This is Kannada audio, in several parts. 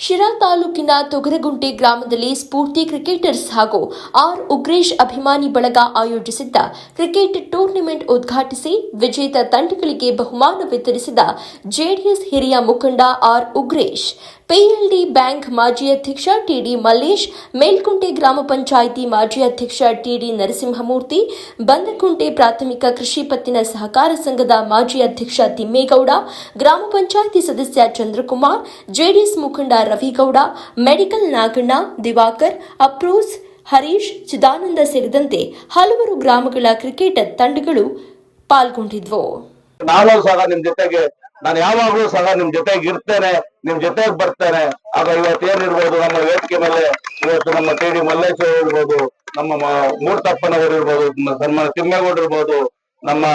ಶಿರಾ ತಾಲೂಕಿನ ತೊಗರಗುಂಟೆ ಗ್ರಾಮದಲ್ಲಿ ಸ್ಫೂರ್ತಿ ಕ್ರಿಕೆಟರ್ಸ್ ಹಾಗೂ ಆರ್ ಉಗ್ರೇಶ್ ಅಭಿಮಾನಿ ಬಳಗ ಆಯೋಜಿಸಿದ್ದ ಕ್ರಿಕೆಟ್ ಟೂರ್ನಿಮೆಂಟ್ ಉದ್ಘಾಟಿಸಿ ವಿಜೇತ ತಂಡಗಳಿಗೆ ಬಹುಮಾನ ವಿತರಿಸಿದ ಜೆಡಿಎಸ್ ಹಿರಿಯ ಮುಖಂಡ ಆರ್ ಉಗ್ರೇಶ್, ಪಿಎಲ್ಡಿ ಬ್ಯಾಂಕ್ ಮಾಜಿ ಅಧ್ಯಕ್ಷ ಟಿಡಿ ಮಲ್ಲೇಶ್, ಮೇಲ್ಕುಂಟೆ ಗ್ರಾಮ ಪಂಚಾಯಿತಿ ಮಾಜಿ ಅಧ್ಯಕ್ಷ ಟಿಡಿ ನರಸಿಂಹಮೂರ್ತಿ, ಬಂದಕುಂಟೆ ಪ್ರಾಥಮಿಕ ಕೃಷಿ ಪತ್ತಿನ ಸಹಕಾರ ಸಂಘದ ಮಾಜಿ ಅಧ್ಯಕ್ಷ ತಿಮ್ಮೇಗೌಡ, ಗ್ರಾಮ ಪಂಚಾಯಿತಿ ಸದಸ್ಯ ಚಂದ್ರಕುಮಾರ್, ಜೆಡಿಎಸ್ ಮುಖಂಡ ರವಿಗೌಡ, ಮೆಡಿಕಲ್ ನಾಗಣ್ಣ, ದಿವಾಕರ್, ಅಪ್ರೋಸ್, ಹರೀಶ್, ಚಿದಾನಂದ ಸೇರಿದಂತೆ ಹಲವರು ಗ್ರಾಮಗಳ ಕ್ರಿಕೆಟ್ ತಂಡಗಳು ಪಾಲ್ಗೊಂಡಿದ್ವು. ನಾನು ಯಾವಾಗಲೂ ಸಹ ನಿಮ್ ಜೊತೆಗೆ ಇರ್ತೇನೆ, ನಿಮ್ ಜೊತೆಗೆ ಬರ್ತೇನೆ. ಆಗ ಇವತ್ತೇನಿರ್ಬೋದು, ನಮ್ಮ ವೇದಿಕೆ ಮೇಲೆ ಇವತ್ತು ನಮ್ಮ ಟಿ.ಡಿ. ಮಲ್ಲೇಶ್ ಇರ್ಬೋದು, ನಮ್ಮ ಮೂರ್ತಪ್ಪನವರು ಇರ್ಬೋದು, ಸನ್ಮಾನ ತಿಮ್ಮೇಗೌಡ ಇರ್ಬೋದು, ನಮ್ಮ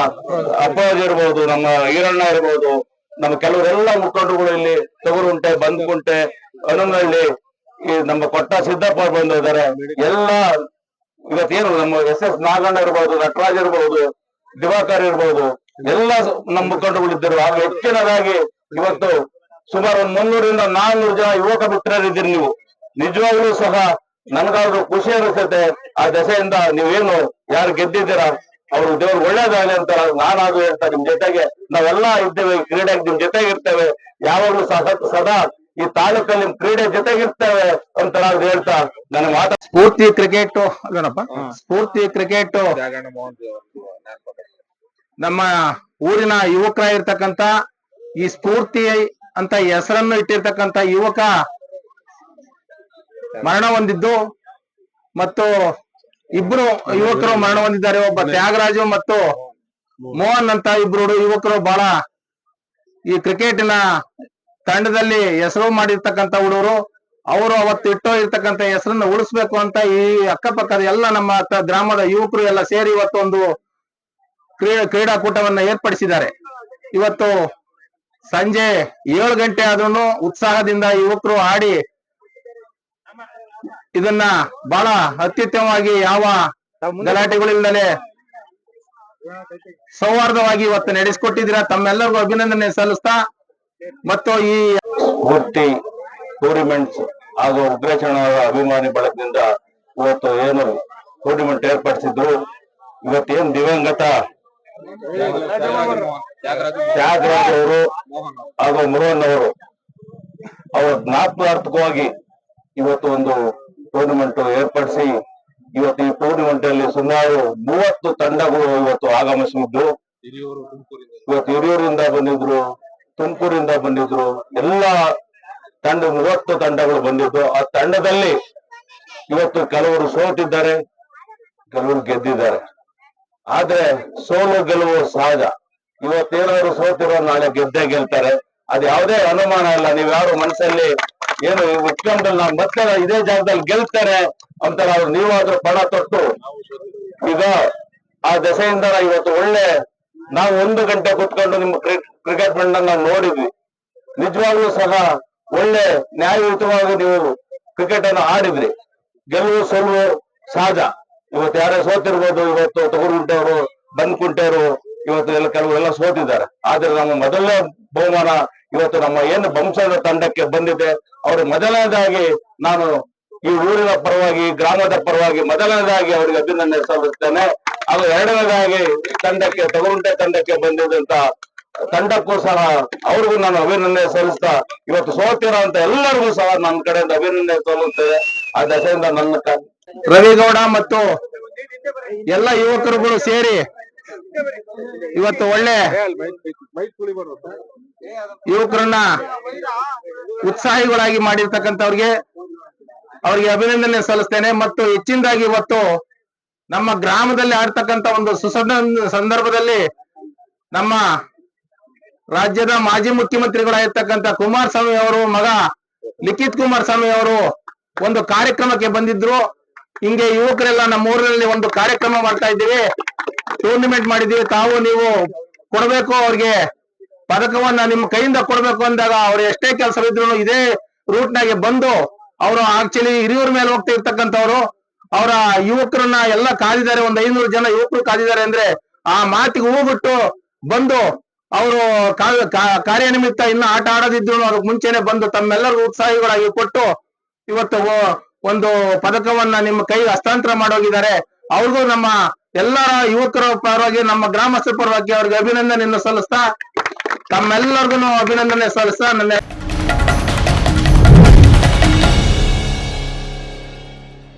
ಅಪ್ಪಾಜಿ ಇರ್ಬೋದು, ನಮ್ಮ ಈರಣ್ಣ ಇರ್ಬೋದು, ನಮ್ಮ ಕೆಲವರೆಲ್ಲ ಮುಖಂಡರುಗಳು ಇಲ್ಲಿ ತೊಗರುಂಟೆ, ಬಂದಕುಂಟೆ, ಹನುಮನಹಳ್ಳಿ, ಈ ನಮ್ಮ ಕೊಟ್ಟ ಸಿದ್ದಪ್ಪ ಬಂದಿದ್ದಾರೆ. ಎಲ್ಲ ಇವತ್ತೇನು ನಮ್ಮ ಎಸ್ ನಾಗಣ್ಣ ಇರ್ಬೋದು, ನಟರಾಜ್ ಇರ್ಬೋದು, ದಿವಾಕರ್ ಇರ್ಬೋದು, ಎಲ್ಲ ನಮ್ಮ ಮುಖಂಡರುಗಳಿದ್ದರು. ಆಗ ಹೆಚ್ಚಿನದಾಗಿ ಇವತ್ತು ಸುಮಾರು 300ರಿಂದ 400 ಜನ ಯುವಕ ಮಿತ್ರರಿದ್ದೀರಿ. ನೀವು ನಿಜವಾಗ್ಲೂ ಸಹ ನನಗಾದ್ರೂ ಖುಷಿ ಅನಿಸುತ್ತೆ. ಆ ದಶೆಯಿಂದ ನೀವೇನು ಯಾರು ಗೆದ್ದಿದ್ದೀರಾ ಅವ್ರು ದೇವ್ರು ಒಳ್ಳೇದಾಗಲಿ ಅಂತ ನಾನಾದ್ರೂ ಹೇಳ್ತಾ ನಿಮ್ ಜೊತೆಗೆ ನಾವೆಲ್ಲ ಇದ್ದೇವೆ, ಕ್ರೀಡೆಗೆ ನಿಮ್ ಜೊತೆಗೆ ಇರ್ತೇವೆ. ಯಾವಾಗ್ಲೂ ಸದಾ ಈ ತಾಲೂಕಲ್ಲಿ ಕ್ರೀಡೆ ಜೊತೆಗಿರ್ತೇವೆ ಅಂತ ನಾವು ಹೇಳ್ತಾ ನನ್ನ ಮಾತಾ ಸ್ಫೂರ್ತಿ ಕ್ರಿಕೆಟ್ ಸ್ಫೂರ್ತಿ ಕ್ರಿಕೆಟ್ ನಮ್ಮ ಊರಿನ ಯುವಕರಾಗಿರ್ತಕ್ಕಂಥ ಈ ಸ್ಫೂರ್ತಿ ಅಂತ ಹೆಸರನ್ನು ಇಟ್ಟಿರ್ತಕ್ಕಂಥ ಯುವಕ ಮರಣ ಹೊಂದಿದ್ದು ಮತ್ತು ಇಬ್ರು ಯುವಕರು ಮರಣ ಹೊಂದಿದ್ದಾರೆ. ಒಬ್ಬ ತ್ಯಾಗರಾಜು ಮತ್ತು ಮೋಹನ್ ಅಂತ ಇಬ್ರು ಯುವಕರು ಬಹಳ ಈ ಕ್ರಿಕೆಟಿನ ತಂಡದಲ್ಲಿ ಹೆಸರು ಮಾಡಿರ್ತಕ್ಕಂಥ ಹುಡುಗರು. ಅವರು ಅವತ್ತು ಇರ್ತಕ್ಕಂಥ ಹೆಸರನ್ನು ಉಳಿಸ್ಬೇಕು ಅಂತ ಈ ಅಕ್ಕಪಕ್ಕದ ಎಲ್ಲ ನಮ್ಮ ಗ್ರಾಮದ ಯುವಕರು ಎಲ್ಲ ಸೇರಿ ಇವತ್ತು ಒಂದು ಕ್ರೀಡಾಕೂಟವನ್ನ ಏರ್ಪಡಿಸಿದ್ದಾರೆ. ಇವತ್ತು ಸಂಜೆ 7 ಗಂಟೆ ಆದ್ರೂ ಉತ್ಸಾಹದಿಂದ ಯುವಕರು ಆಡಿ ಇದನ್ನ ಬಹಳ ಅತ್ಯುತ್ತಮವಾಗಿ ಯಾವ ಗಲಾಟೆಗಳಿಲ್ಲದೆ ಸೌಹಾರ್ದವಾಗಿ ಇವತ್ತು ನಡೆಸಿಕೊಟ್ಟಿದ್ದೀರಾ. ತಮ್ಮೆಲ್ಲರಿಗೂ ಅಭಿನಂದನೆ ಸಲ್ಲಿಸ್ತಾ ಮತ್ತು ಈ ಸ್ಫೂರ್ತಿ ಟೂರ್ನಿಮೆಂಟ್ಸ್ ಹಾಗೂ ಉಗ್ರೇಶಣ್ಣ ಅಭಿಮಾನಿ ಬಳಗದಿಂದ ಇವತ್ತು ಏನು ಟೂರ್ನಿಮೆಂಟ್ ಏರ್ಪಡಿಸಿದ್ರು. ಇವತ್ತೇನು ದಿವಂಗತ ತ್ಯಾಗರಾಜ್ ಅವರು ಹಾಗೂ ಮೋಹನ್ ಅವರು ಅವರ ಜ್ಞಾಪಕಾರ್ಥಕವಾಗಿ ಇವತ್ತು ಒಂದು ಟೂರ್ನಿಮೆಂಟ್ ಏರ್ಪಡಿಸಿ ಇವತ್ತು ಈ ಟೂರ್ನಿಮೆಂಟ್ ಅಲ್ಲಿ ಸುಮಾರು 30 ತಂಡಗಳು ಇವತ್ತು ಆಗಮಿಸಿದ್ದು. ಇವತ್ತು ಹಿರಿಯೂರಿಂದ ಬಂದಿದ್ರು, ತುಮಕೂರಿಂದ ಬಂದಿದ್ರು, ಎಲ್ಲ 30 ತಂಡಗಳು ಬಂದಿದ್ದು. ಆ ತಂಡದಲ್ಲಿ ಇವತ್ತು ಕೆಲವರು ಸೋತಿದ್ದಾರೆ, ಕೆಲವರು ಗೆದ್ದಿದ್ದಾರೆ. ಆದ್ರೆ ಸೋಲು ಗೆಲುವು ಸಹಜ. ಇವತ್ತೇನಾದ್ರು ಸೋತಿರೋ ನಾಳೆ ಗೆದ್ದೇ ಗೆಲ್ತಾರೆ, ಅದು ಯಾವುದೇ ಅನುಮಾನ ಇಲ್ಲ. ನೀವ್ ಯಾರು ಮನಸ್ಸಲ್ಲಿ ಏನು ಉತ್ಕಂಠದಲ್ಲಿ ನಾವು ಮತ್ತೆ ಇದೇ ಜಾಗದಲ್ಲಿ ಗೆಲ್ತಾರೆ ಅಂತ ನೀವಾದ್ರೂ ಪಣ ತೊಟ್ಟು ಈಗ ಆ ದಶೆಯಿಂದ ಇವತ್ತು ಒಳ್ಳೆ ನಾವು 1 ಗಂಟೆ ಕುತ್ಕೊಂಡು ನಿಮ್ಮ ಕ್ರಿಕೆಟ್ ಮಂಡ್ ನಾವು ನೋಡಿದ್ವಿ. ನಿಜವಾಗ್ಲೂ ಸಹ ಒಳ್ಳೆ ನ್ಯಾಯಯುತವಾಗಿ ನೀವು ಕ್ರಿಕೆಟ್ ಅನ್ನು ಆಡಿದ್ರಿ. ಗೆಲುವು ಸೋಲುವು ಸಹಜ. ಇವತ್ತು ಯಾರೇ ಸೋತಿರ್ಬೋದು. ಇವತ್ತು ತೊಗರುಗುಂಟೆಯವರು, ಬಂದಕುಂಟೆಯವರು ಇವತ್ತು ಎಲ್ಲ ಕೆಲವರೆಲ್ಲ ಸೋತಿದ್ದಾರೆ. ಆದ್ರೆ ನಮ್ಮ ಮೊದಲನೇ ಬಹುಮಾನ ಇವತ್ತು ನಮ್ಮ ಏನು ಬಂಸದ ತಂಡಕ್ಕೆ ಬಂದಿದೆ. ಅವರು ಮೊದಲನೇದಾಗಿ ನಾನು ಈ ಊರಿನ ಪರವಾಗಿ, ಗ್ರಾಮದ ಪರವಾಗಿ ಮೊದಲನೇದಾಗಿ ಅವರಿಗೆ ಅಭಿನಂದನೆ ಸಲ್ಲಿಸ್ತೇನೆ. ಹಾಗೂ ಎರಡನೇದಾಗಿ ತಂಡಕ್ಕೆ, ತೊಗರುಗುಂಟೆ ತಂಡಕ್ಕೆ ಬಂದಿದ್ದಂತ ತಂಡಕ್ಕೂ ಸಹ ಅವ್ರಿಗೂ ನಾನು ಅಭಿನಂದನೆ ಸಲ್ಲಿಸ್ತಾ ಇವತ್ತು ಸೋತಿರೋ ಅಂತ ಎಲ್ಲರಿಗೂ ಸಹ ನನ್ನ ಕಡೆಯಿಂದ ಅಭಿನಂದನೆ ಸಲ್ಲಿಸ್ತೇನೆ. ಆ ದಶೆಯಿಂದ ನನ್ನ ರವಿಗೌಡ ಮತ್ತು ಎಲ್ಲ ಯುವಕರುಗಳು ಸೇರಿ ಇವತ್ತು ಒಳ್ಳೆ ಯುವಕರನ್ನ ಉತ್ಸಾಹಿಗಳಾಗಿ ಮಾಡಿರ್ತಕ್ಕಂಥವ್ರಿಗೆ ಅವ್ರಿಗೆ ಅಭಿನಂದನೆ ಸಲ್ಲಿಸ್ತೇನೆ. ಮತ್ತು ಹೆಚ್ಚಿನದಾಗಿ ಇವತ್ತು ನಮ್ಮ ಗ್ರಾಮದಲ್ಲಿ ಆಡ್ತಕ್ಕಂಥ ಒಂದು ಸಂದರ್ಭದಲ್ಲಿ ನಮ್ಮ ರಾಜ್ಯದ ಮಾಜಿ ಮುಖ್ಯಮಂತ್ರಿಗಳಾಗಿರ್ತಕ್ಕಂಥ ಕುಮಾರಸ್ವಾಮಿ ಅವರು ಮಗ ಲಿಖಿತ್ ಕುಮಾರಸ್ವಾಮಿ ಅವರು ಒಂದು ಕಾರ್ಯಕ್ರಮಕ್ಕೆ ಬಂದಿದ್ರು. ಹಿಂಗೆ ಯುವಕರೆಲ್ಲ ನಮ್ಮ ಊರಿನಲ್ಲಿ ಒಂದು ಕಾರ್ಯಕ್ರಮ ಮಾಡ್ತಾ ಇದ್ದೀವಿ, ಟೂರ್ನಿಮೆಂಟ್ ಮಾಡಿದ್ದೀವಿ, ತಾವು ನೀವು ಕೊಡ್ಬೇಕು, ಅವ್ರಿಗೆ ಪದಕವನ್ನ ನಿಮ್ಮ ಕೈಯಿಂದ ಕೊಡ್ಬೇಕು ಅಂದಾಗ ಅವ್ರು ಎಷ್ಟೇ ಕೆಲಸವಿದ್ರು ಇದೇ ರೂಟ್ನಾಗೆ ಬಂದು ಅವರು ಆಕ್ಚುಲಿ ಹಿರಿಯೂರ ಮೇಲೆ ಹೋಗ್ತಾ ಇರ್ತಕ್ಕಂಥವ್ರು ಅವರ ಯುವಕರನ್ನ ಎಲ್ಲ ಕಾದಿದ್ದಾರೆ. ಒಂದು 500 ಜನ ಯುವಕರು ಕಾದಿದ್ದಾರೆ ಅಂದ್ರೆ ಆ ಮಾತಿಗೆ ಹೋಗ್ಬಿಟ್ಟು ಬಂದು ಅವರು ಕಾರ್ಯನಿಮಿತ್ತ ಇನ್ನು ಆಟ ಆಡದಿದ್ರು ಅದಕ್ಕೆ ಮುಂಚೆನೆ ಬಂದು ತಮ್ಮೆಲ್ಲರಿಗೂ ಉತ್ಸಾಹಿಗಳಾಗಿ ಕೊಟ್ಟು ಇವತ್ತು ಒಂದು ಪದಕವನ್ನ ನಿಮ್ಮ ಕೈಗೆ ಹಸ್ತಾಂತರ ಮಾಡೋಗಿದ್ದಾರೆ. ಅವ್ರಿಗೂ ನಮ್ಮ ಎಲ್ಲರ ಯುವಕರ ಪರವಾಗಿ ನಮ್ಮ ಗ್ರಾಮಸ್ಥರ ಪರವಾಗಿ ಅವ್ರಿಗೆ ಅಭಿನಂದನೆಯನ್ನು ಸಲ್ಲಿಸ್ತಾ ತಮ್ಮೆಲ್ಲರಿಗೂ ಅಭಿನಂದನೆ ಸಲ್ಲಿಸ್ತಾ ನನ್ನ